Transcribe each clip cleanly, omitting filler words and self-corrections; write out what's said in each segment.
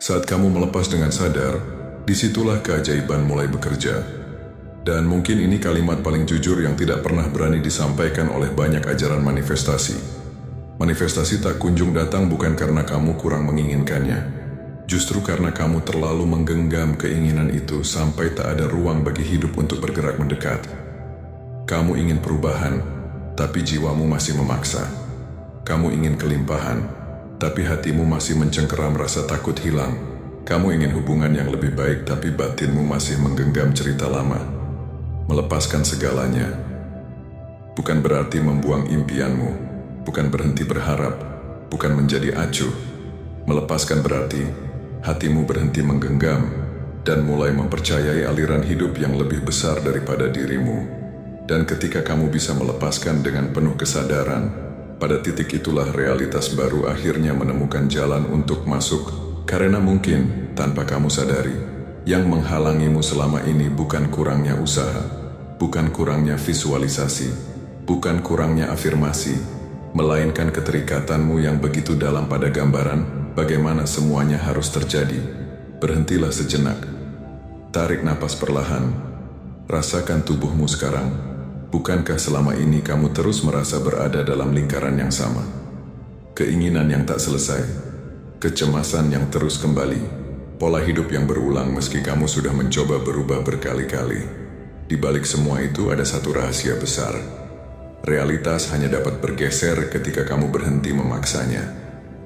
Saat kamu melepas dengan sadar, disitulah keajaiban mulai bekerja. Dan mungkin ini kalimat paling jujur yang tidak pernah berani disampaikan oleh banyak ajaran manifestasi. Manifestasi tak kunjung datang bukan karena kamu kurang menginginkannya. Justru karena kamu terlalu menggenggam keinginan itu sampai tak ada ruang bagi hidup untuk bergerak mendekat. Kamu ingin perubahan, tapi jiwamu masih memaksa. Kamu ingin kelimpahan, tapi hatimu masih mencengkeram rasa takut hilang. Kamu ingin hubungan yang lebih baik, tapi batinmu masih menggenggam cerita lama. Melepaskan segalanya bukan berarti membuang impianmu, bukan berhenti berharap, bukan menjadi acuh. Melepaskan berarti hatimu berhenti menggenggam dan mulai mempercayai aliran hidup yang lebih besar daripada dirimu. Dan ketika kamu bisa melepaskan dengan penuh kesadaran, pada titik itulah realitas baru akhirnya menemukan jalan untuk masuk. Karena mungkin tanpa kamu sadari, yang menghalangimu selama ini bukan kurangnya usaha, bukan kurangnya visualisasi, bukan kurangnya afirmasi, melainkan keterikatanmu yang begitu dalam pada gambaran bagaimana semuanya harus terjadi. Berhentilah sejenak, tarik napas perlahan, rasakan tubuhmu sekarang. Bukankah selama ini kamu terus merasa berada dalam lingkaran yang sama? Keinginan yang tak selesai, kecemasan yang terus kembali, pola hidup yang berulang meski kamu sudah mencoba berubah berkali-kali. Di balik semua itu ada satu rahasia besar. Realitas hanya dapat bergeser ketika kamu berhenti memaksanya.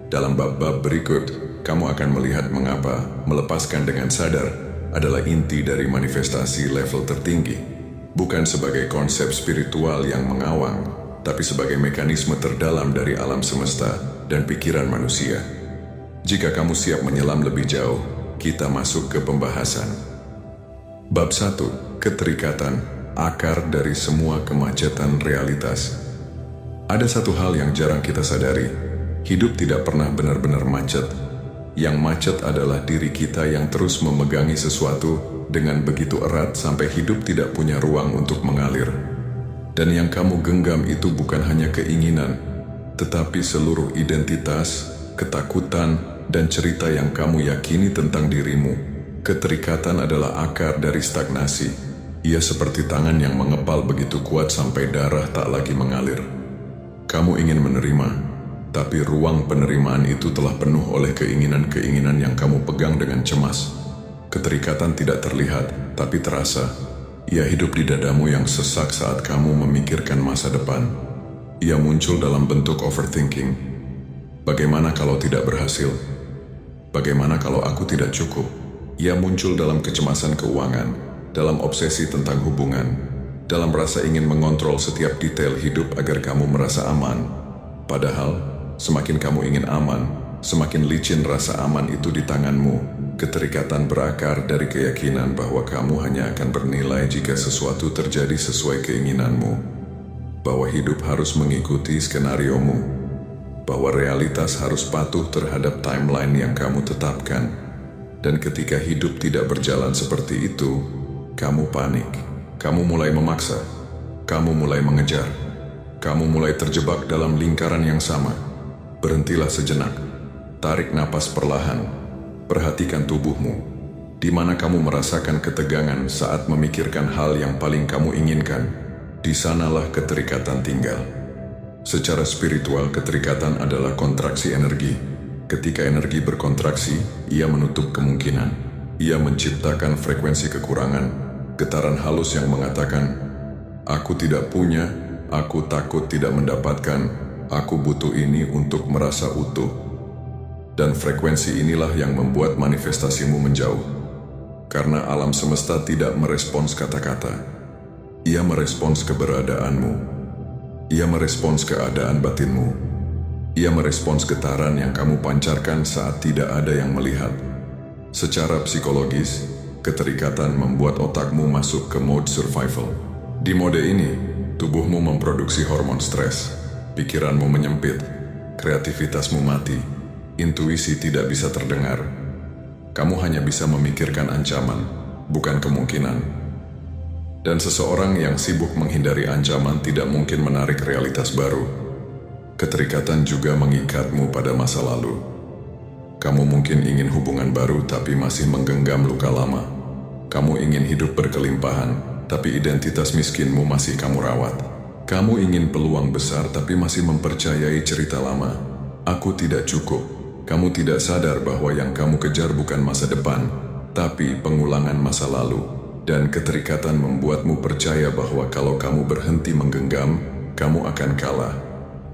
Dalam bab-bab berikut, kamu akan melihat mengapa melepaskan dengan sadar adalah inti dari manifestasi level tertinggi. Bukan sebagai konsep spiritual yang mengawang, tapi sebagai mekanisme terdalam dari alam semesta dan pikiran manusia. Jika kamu siap menyelam lebih jauh, kita masuk ke pembahasan. Bab 1. Keterikatan, akar dari semua kemacetan realitas. Ada satu hal yang jarang kita sadari, hidup tidak pernah benar-benar macet. Yang macet adalah diri kita yang terus memegangi sesuatu dengan begitu erat sampai hidup tidak punya ruang untuk mengalir. Dan yang kamu genggam itu bukan hanya keinginan, tetapi seluruh identitas, ketakutan, dan cerita yang kamu yakini tentang dirimu. Keterikatan adalah akar dari stagnasi. Ia seperti tangan yang mengepal begitu kuat sampai darah tak lagi mengalir. Kamu ingin menerima, tapi ruang penerimaan itu telah penuh oleh keinginan-keinginan yang kamu pegang dengan cemas. Keterikatan tidak terlihat, tapi terasa. Ia hidup di dadamu yang sesak saat kamu memikirkan masa depan. Ia muncul dalam bentuk overthinking. Bagaimana kalau tidak berhasil? Bagaimana kalau aku tidak cukup? Ia muncul dalam kecemasan keuangan, dalam obsesi tentang hubungan, dalam rasa ingin mengontrol setiap detail hidup agar kamu merasa aman. Padahal, semakin kamu ingin aman, semakin licin rasa aman itu di tanganmu. Keterikatan berakar dari keyakinan bahwa kamu hanya akan bernilai jika sesuatu terjadi sesuai keinginanmu. Bahwa hidup harus mengikuti skenariomu. Bahwa realitas harus patuh terhadap timeline yang kamu tetapkan. Dan ketika hidup tidak berjalan seperti itu, kamu panik. Kamu mulai memaksa. Kamu mulai mengejar. Kamu mulai terjebak dalam lingkaran yang sama. Berhentilah sejenak. Tarik napas perlahan. Perhatikan tubuhmu. Di mana kamu merasakan ketegangan saat memikirkan hal yang paling kamu inginkan, di sanalah keterikatan tinggal. Secara spiritual, keterikatan adalah kontraksi energi. Ketika energi berkontraksi, ia menutup kemungkinan. Ia menciptakan frekuensi kekurangan, getaran halus yang mengatakan, "Aku tidak punya, aku takut tidak mendapatkan, aku butuh ini untuk merasa utuh." Dan frekuensi inilah yang membuat manifestasimu menjauh. Karena alam semesta tidak merespons kata-kata. Ia merespons keberadaanmu. Ia merespons keadaan batinmu. Ia merespons getaran yang kamu pancarkan saat tidak ada yang melihat. Secara psikologis, keterikatan membuat otakmu masuk ke mode survival. Di mode ini, tubuhmu memproduksi hormon stres, pikiranmu menyempit, kreativitasmu mati. Intuisi tidak bisa terdengar. Kamu hanya bisa memikirkan ancaman, bukan kemungkinan. Dan seseorang yang sibuk menghindari ancaman tidak mungkin menarik realitas baru. Keterikatan juga mengikatmu pada masa lalu. Kamu mungkin ingin hubungan baru tapi masih menggenggam luka lama. Kamu ingin hidup berkelimpahan, tapi identitas miskinmu masih kamu rawat. Kamu ingin peluang besar tapi masih mempercayai cerita lama. Aku tidak cukup. Kamu tidak sadar bahwa yang kamu kejar bukan masa depan, tapi pengulangan masa lalu. Dan keterikatan membuatmu percaya bahwa kalau kamu berhenti menggenggam, kamu akan kalah.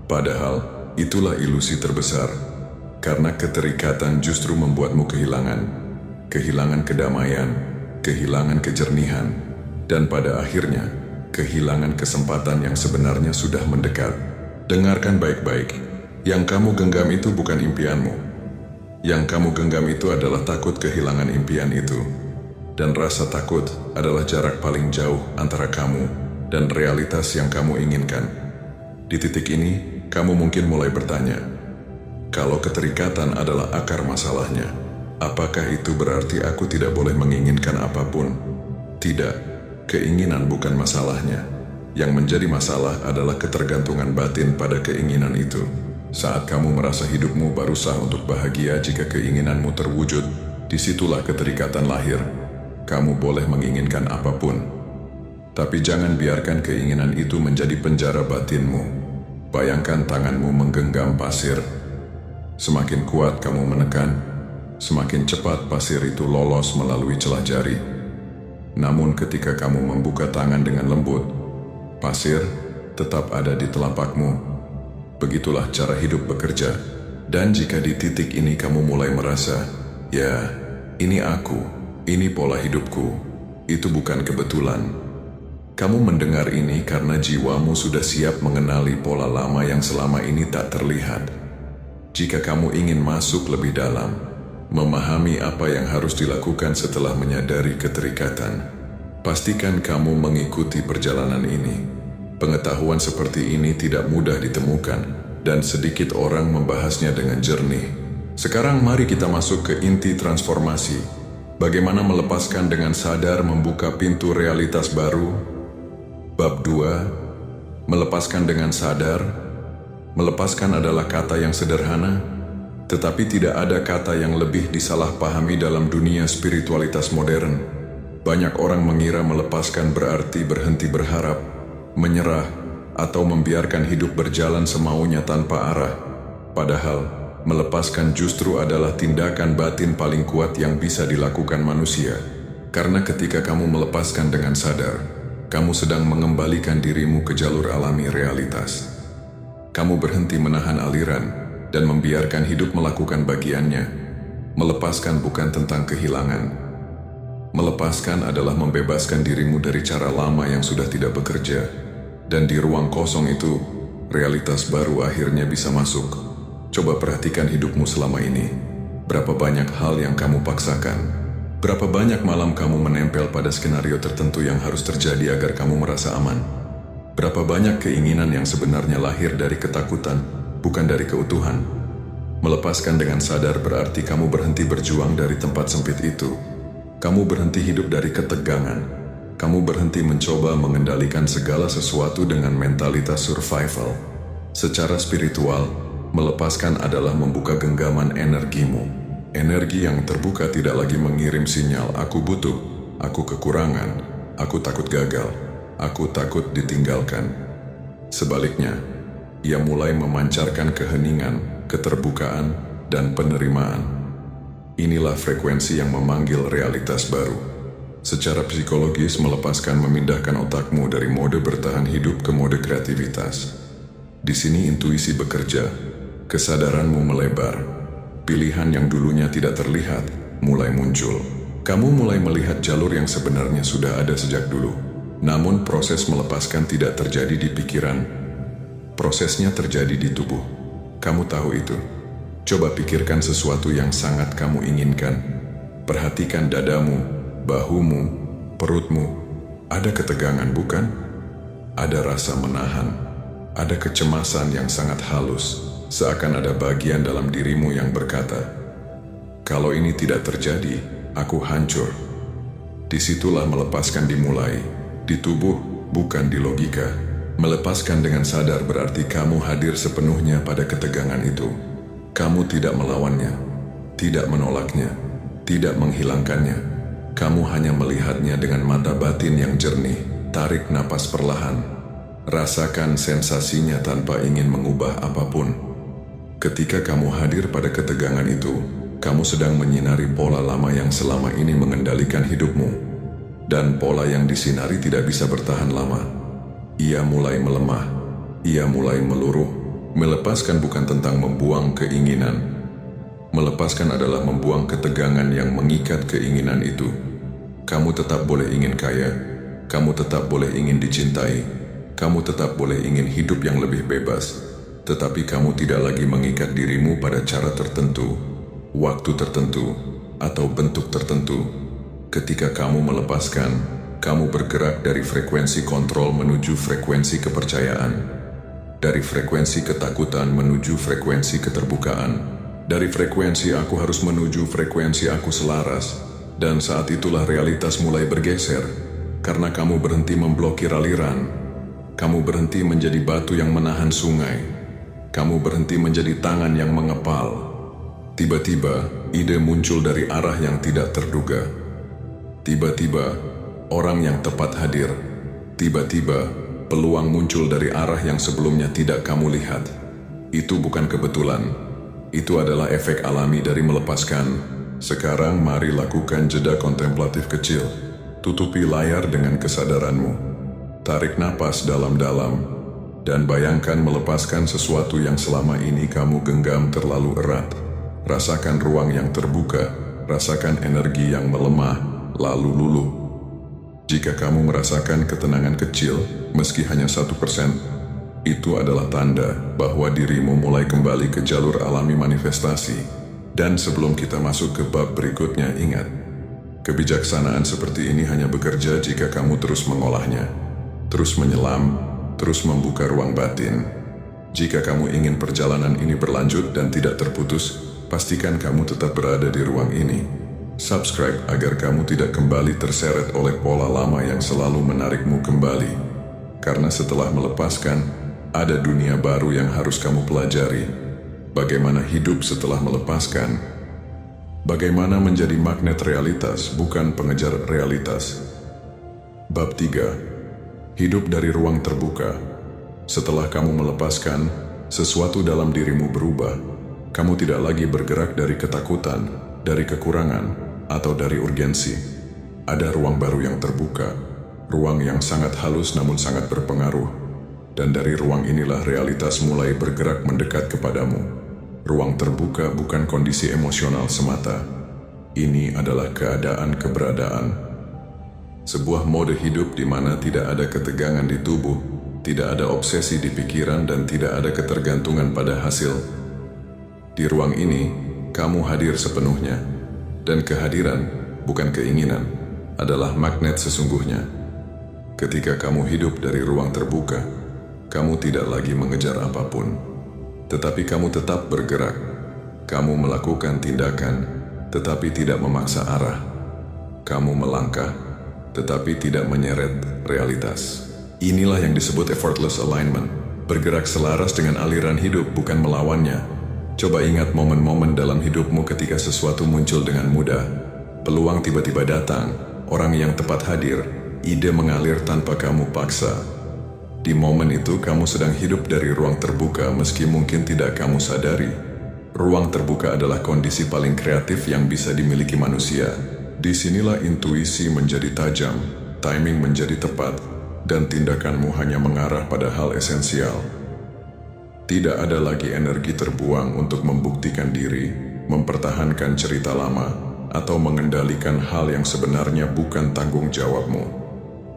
Padahal, itulah ilusi terbesar. Karena keterikatan justru membuatmu kehilangan kedamaian, kehilangan kejernihan, dan pada akhirnya, kehilangan kesempatan yang sebenarnya sudah mendekat. Dengarkan baik-baik, yang kamu genggam itu bukan impianmu. Yang kamu genggam itu adalah takut kehilangan impian itu. Dan rasa takut adalah jarak paling jauh antara kamu dan realitas yang kamu inginkan. Di titik ini, kamu mungkin mulai bertanya, kalau keterikatan adalah akar masalahnya, apakah itu berarti aku tidak boleh menginginkan apapun? Tidak, keinginan bukan masalahnya. Yang menjadi masalah adalah ketergantungan batin pada keinginan itu. Saat kamu merasa hidupmu baru sah untuk bahagia jika keinginanmu terwujud, disitulah keterikatan lahir. Kamu boleh menginginkan apapun, tapi jangan biarkan keinginan itu menjadi penjara batinmu. Bayangkan tanganmu menggenggam pasir. Semakin kuat kamu menekan, semakin cepat pasir itu lolos melalui celah jari. Namun ketika kamu membuka tangan dengan lembut, pasir tetap ada di telapakmu. Begitulah cara hidup bekerja. Dan jika di titik ini kamu mulai merasa, ya, ini aku, ini pola hidupku, itu bukan kebetulan. Kamu mendengar ini karena jiwamu sudah siap mengenali pola lama yang selama ini tak terlihat. Jika kamu ingin masuk lebih dalam, memahami apa yang harus dilakukan setelah menyadari keterikatan, pastikan kamu mengikuti perjalanan ini. Pengetahuan seperti ini tidak mudah ditemukan, dan sedikit orang membahasnya dengan jernih. Sekarang mari kita masuk ke inti transformasi. Bagaimana melepaskan dengan sadar membuka pintu realitas baru? Bab 2. Melepaskan dengan sadar. Melepaskan adalah kata yang sederhana, tetapi tidak ada kata yang lebih disalahpahami dalam dunia spiritualitas modern. Banyak orang mengira melepaskan berarti berhenti berharap, menyerah, atau membiarkan hidup berjalan semaunya tanpa arah. Padahal, melepaskan justru adalah tindakan batin paling kuat yang bisa dilakukan manusia. Karena ketika kamu melepaskan dengan sadar, kamu sedang mengembalikan dirimu ke jalur alami realitas. Kamu berhenti menahan aliran dan membiarkan hidup melakukan bagiannya. Melepaskan bukan tentang kehilangan. Melepaskan adalah membebaskan dirimu dari cara lama yang sudah tidak bekerja. Dan di ruang kosong itu, realitas baru akhirnya bisa masuk. Coba perhatikan hidupmu selama ini. Berapa banyak hal yang kamu paksakan? Berapa banyak malam kamu menempel pada skenario tertentu yang harus terjadi agar kamu merasa aman? Berapa banyak keinginan yang sebenarnya lahir dari ketakutan, bukan dari keutuhan? Melepaskan dengan sadar berarti kamu berhenti berjuang dari tempat sempit itu. Kamu berhenti hidup dari ketegangan. Kamu berhenti mencoba mengendalikan segala sesuatu dengan mentalitas survival. Secara spiritual, melepaskan adalah membuka genggaman energimu. Energi yang terbuka tidak lagi mengirim sinyal, aku butuh, aku kekurangan, aku takut gagal. Aku takut ditinggalkan. Sebaliknya, ia mulai memancarkan keheningan, keterbukaan, dan penerimaan. Inilah frekuensi yang memanggil realitas baru. Secara psikologis, melepaskan memindahkan otakmu dari mode bertahan hidup ke mode kreativitas. Di sini intuisi bekerja, kesadaranmu melebar. Pilihan yang dulunya tidak terlihat mulai muncul. Kamu mulai melihat jalur yang sebenarnya sudah ada sejak dulu. Namun proses melepaskan tidak terjadi di pikiran. Prosesnya terjadi di tubuh. Kamu tahu itu. Coba pikirkan sesuatu yang sangat kamu inginkan. Perhatikan dadamu, bahumu, perutmu. Ada ketegangan, bukan? Ada rasa menahan. Ada kecemasan yang sangat halus. Seakan ada bagian dalam dirimu yang berkata, kalau ini tidak terjadi, aku hancur. Disitulah melepaskan dimulai. Di tubuh, bukan di logika. Melepaskan dengan sadar berarti kamu hadir sepenuhnya pada ketegangan itu. Kamu tidak melawannya, tidak menolaknya, tidak menghilangkannya. Kamu hanya melihatnya dengan mata batin yang jernih. Tarik napas perlahan. Rasakan sensasinya tanpa ingin mengubah apapun. Ketika kamu hadir pada ketegangan itu, kamu sedang menyinari pola lama yang selama ini mengendalikan hidupmu. Dan pola yang disinari tidak bisa bertahan lama. Ia mulai melemah, ia mulai meluruh. Melepaskan bukan tentang membuang keinginan. Melepaskan adalah membuang ketegangan yang mengikat keinginan itu. Kamu tetap boleh ingin kaya, kamu tetap boleh ingin dicintai, kamu tetap boleh ingin hidup yang lebih bebas. Tetapi kamu tidak lagi mengikat dirimu pada cara tertentu, waktu tertentu, atau bentuk tertentu. Ketika kamu melepaskan, kamu bergerak dari frekuensi kontrol menuju frekuensi kepercayaan. Dari frekuensi ketakutan menuju frekuensi keterbukaan. Dari frekuensi aku harus menuju frekuensi aku selaras. Dan saat itulah realitas mulai bergeser. Karena kamu berhenti memblokir aliran. Kamu berhenti menjadi batu yang menahan sungai. Kamu berhenti menjadi tangan yang mengepal. Tiba-tiba, ide muncul dari arah yang tidak terduga. Tiba-tiba, orang yang tepat hadir. Tiba-tiba, peluang muncul dari arah yang sebelumnya tidak kamu lihat. Itu bukan kebetulan. Itu adalah efek alami dari melepaskan. Sekarang mari lakukan jeda kontemplatif kecil. Tutupi layar dengan kesadaranmu. Tarik napas dalam-dalam. Dan bayangkan melepaskan sesuatu yang selama ini kamu genggam terlalu erat. Rasakan ruang yang terbuka. Rasakan energi yang melemah. Lalu luluh. Jika kamu merasakan ketenangan kecil, meski hanya 1%, itu adalah tanda bahwa dirimu mulai kembali ke jalur alami manifestasi. Dan sebelum kita masuk ke bab berikutnya, ingat, kebijaksanaan seperti ini hanya bekerja jika kamu terus mengolahnya, terus menyelam, terus membuka ruang batin. Jika kamu ingin perjalanan ini berlanjut dan tidak terputus, pastikan kamu tetap berada di ruang ini. Subscribe agar kamu tidak kembali terseret oleh pola lama yang selalu menarikmu kembali. Karena setelah melepaskan, ada dunia baru yang harus kamu pelajari. Bagaimana hidup setelah melepaskan. Bagaimana menjadi magnet realitas, bukan pengejar realitas. Bab 3. Hidup dari ruang terbuka. Setelah kamu melepaskan, sesuatu dalam dirimu berubah. Kamu tidak lagi bergerak dari ketakutan, dari kekurangan, atau dari urgensi. Ada ruang baru yang terbuka, ruang yang sangat halus namun sangat berpengaruh. Dan dari ruang inilah realitas mulai bergerak mendekat kepadamu. Ruang terbuka bukan kondisi emosional semata. Ini adalah keadaan keberadaan. Sebuah mode hidup di mana tidak ada ketegangan di tubuh, tidak ada obsesi di pikiran, dan tidak ada ketergantungan pada hasil. Di ruang ini, kamu hadir sepenuhnya. Dan kehadiran, bukan keinginan, adalah magnet sesungguhnya. Ketika kamu hidup dari ruang terbuka, kamu tidak lagi mengejar apapun. Tetapi kamu tetap bergerak. Kamu melakukan tindakan, tetapi tidak memaksa arah. Kamu melangkah, tetapi tidak menyeret realitas. Inilah yang disebut effortless alignment. Bergerak selaras dengan aliran hidup, bukan melawannya. Coba ingat momen-momen dalam hidupmu ketika sesuatu muncul dengan mudah. Peluang tiba-tiba datang, orang yang tepat hadir, ide mengalir tanpa kamu paksa. Di momen itu kamu sedang hidup dari ruang terbuka meski mungkin tidak kamu sadari. Ruang terbuka adalah kondisi paling kreatif yang bisa dimiliki manusia. Disinilah intuisi menjadi tajam, timing menjadi tepat, dan tindakanmu hanya mengarah pada hal esensial. Tidak ada lagi energi terbuang untuk membuktikan diri, mempertahankan cerita lama, atau mengendalikan hal yang sebenarnya bukan tanggung jawabmu.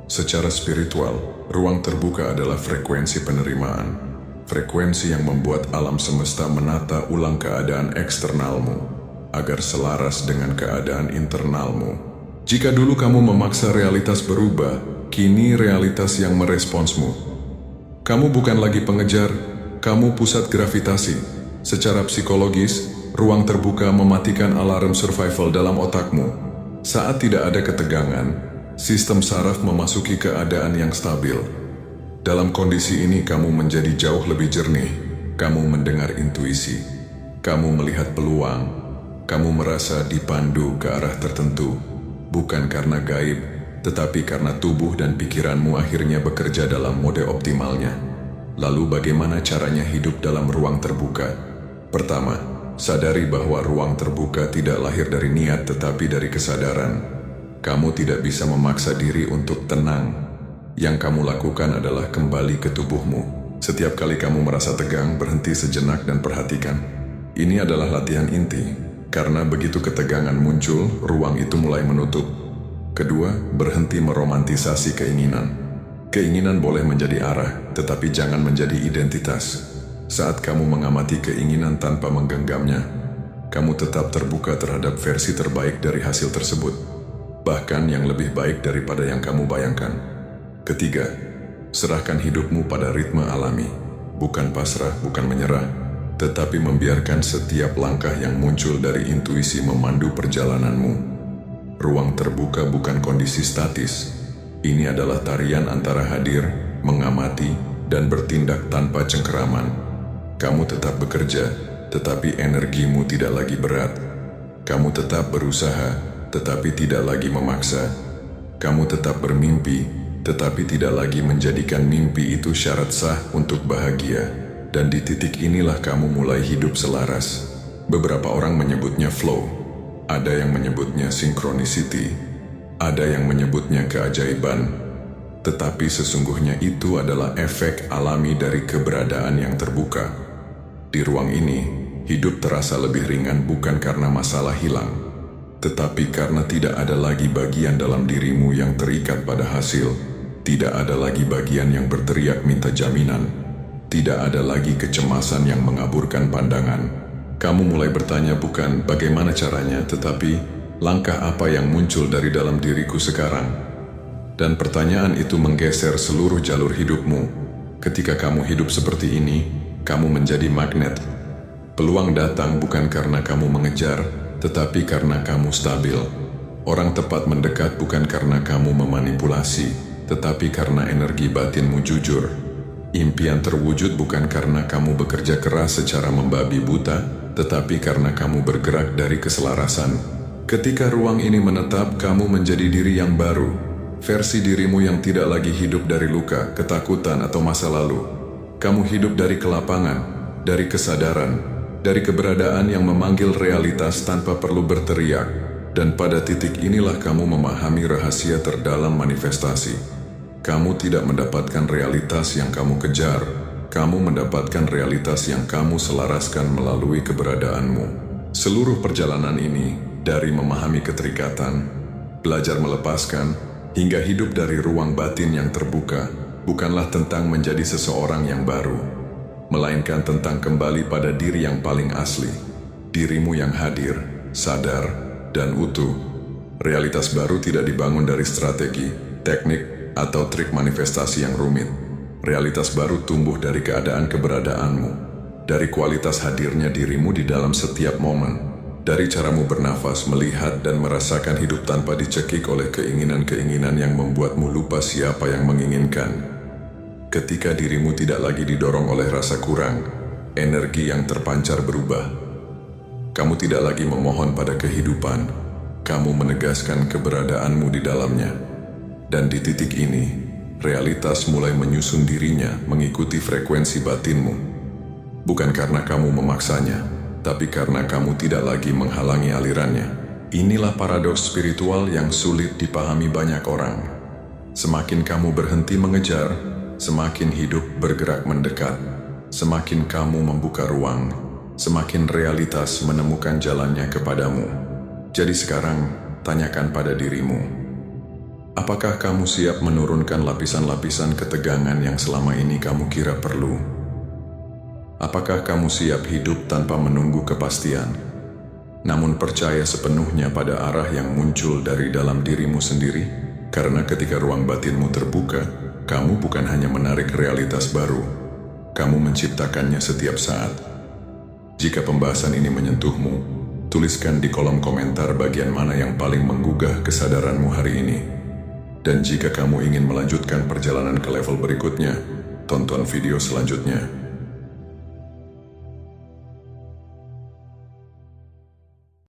Secara spiritual, ruang terbuka adalah frekuensi penerimaan. Frekuensi yang membuat alam semesta menata ulang keadaan eksternalmu, agar selaras dengan keadaan internalmu. Jika dulu kamu memaksa realitas berubah, kini realitas yang meresponsmu. Kamu bukan lagi pengejar, kamu pusat gravitasi. Secara psikologis, ruang terbuka mematikan alarm survival dalam otakmu. Saat tidak ada ketegangan, sistem saraf memasuki keadaan yang stabil. Dalam kondisi ini kamu menjadi jauh lebih jernih. Kamu mendengar intuisi. Kamu melihat peluang. Kamu merasa dipandu ke arah tertentu, bukan karena gaib, tetapi karena tubuh dan pikiranmu akhirnya bekerja dalam mode optimalnya. Lalu bagaimana caranya hidup dalam ruang terbuka? Pertama, sadari bahwa ruang terbuka tidak lahir dari niat tetapi dari kesadaran. Kamu tidak bisa memaksa diri untuk tenang. Yang kamu lakukan adalah kembali ke tubuhmu. Setiap kali kamu merasa tegang, berhenti sejenak dan perhatikan. Ini adalah latihan inti, karena begitu ketegangan muncul, ruang itu mulai menutup. Kedua, berhenti meromantisasi keinginan. Keinginan boleh menjadi arah, tetapi jangan menjadi identitas. Saat kamu mengamati keinginan tanpa menggenggamnya, kamu tetap terbuka terhadap versi terbaik dari hasil tersebut, bahkan yang lebih baik daripada yang kamu bayangkan. Ketiga, serahkan hidupmu pada ritme alami, bukan pasrah, bukan menyerah, tetapi membiarkan setiap langkah yang muncul dari intuisi memandu perjalananmu. Ruang terbuka bukan kondisi statis. Ini adalah tarian antara hadir, mengamati, dan bertindak tanpa cengkeraman. Kamu tetap bekerja, tetapi energimu tidak lagi berat. Kamu tetap berusaha, tetapi tidak lagi memaksa. Kamu tetap bermimpi, tetapi tidak lagi menjadikan mimpi itu syarat sah untuk bahagia. Dan di titik inilah kamu mulai hidup selaras. Beberapa orang menyebutnya flow, ada yang menyebutnya synchronicity, ada yang menyebutnya keajaiban. Tetapi sesungguhnya itu adalah efek alami dari keberadaan yang terbuka. Di ruang ini, hidup terasa lebih ringan bukan karena masalah hilang, tetapi karena tidak ada lagi bagian dalam dirimu yang terikat pada hasil. Tidak ada lagi bagian yang berteriak minta jaminan. Tidak ada lagi kecemasan yang mengaburkan pandangan. Kamu mulai bertanya bukan bagaimana caranya, tetapi langkah apa yang muncul dari dalam diriku sekarang. Dan pertanyaan itu menggeser seluruh jalur hidupmu. Ketika kamu hidup seperti ini, kamu menjadi magnet. Peluang datang bukan karena kamu mengejar, tetapi karena kamu stabil. Orang tepat mendekat bukan karena kamu memanipulasi, tetapi karena energi batinmu jujur. Impian terwujud bukan karena kamu bekerja keras secara membabi buta, tetapi karena kamu bergerak dari keselarasan. Ketika ruang ini menetap, kamu menjadi diri yang baru, versi dirimu yang tidak lagi hidup dari luka, ketakutan, atau masa lalu. Kamu hidup dari kelapangan, dari kesadaran, dari keberadaan yang memanggil realitas tanpa perlu berteriak. Dan pada titik inilah kamu memahami rahasia terdalam manifestasi. Kamu tidak mendapatkan realitas yang kamu kejar, kamu mendapatkan realitas yang kamu selaraskan melalui keberadaanmu. Seluruh perjalanan ini, dari memahami keterikatan, belajar melepaskan, hingga hidup dari ruang batin yang terbuka, bukanlah tentang menjadi seseorang yang baru, melainkan tentang kembali pada diri yang paling asli, dirimu yang hadir, sadar, dan utuh. Realitas baru tidak dibangun dari strategi, teknik, atau trik manifestasi yang rumit. Realitas baru tumbuh dari keadaan keberadaanmu, dari kualitas hadirnya dirimu di dalam setiap momen, dari caramu bernafas, melihat, dan merasakan hidup tanpa dicekik oleh keinginan-keinginan yang membuatmu lupa siapa yang menginginkan. Ketika dirimu tidak lagi didorong oleh rasa kurang, energi yang terpancar berubah. Kamu tidak lagi memohon pada kehidupan, kamu menegaskan keberadaanmu di dalamnya. Dan di titik ini, realitas mulai menyusun dirinya mengikuti frekuensi batinmu. Bukan karena kamu memaksanya, tapi karena kamu tidak lagi menghalangi alirannya. Inilah paradoks spiritual yang sulit dipahami banyak orang. Semakin kamu berhenti mengejar, semakin hidup bergerak mendekat. Semakin kamu membuka ruang, semakin realitas menemukan jalannya kepadamu. Jadi sekarang, tanyakan pada dirimu, apakah kamu siap menurunkan lapisan-lapisan ketegangan yang selama ini kamu kira perlu? Apakah kamu siap hidup tanpa menunggu kepastian, namun percaya sepenuhnya pada arah yang muncul dari dalam dirimu sendiri? Karena ketika ruang batinmu terbuka, kamu bukan hanya menarik realitas baru, kamu menciptakannya setiap saat. Jika pembahasan ini menyentuhmu, tuliskan di kolom komentar bagian mana yang paling menggugah kesadaranmu hari ini. Dan jika kamu ingin melanjutkan perjalanan ke level berikutnya, tonton video selanjutnya.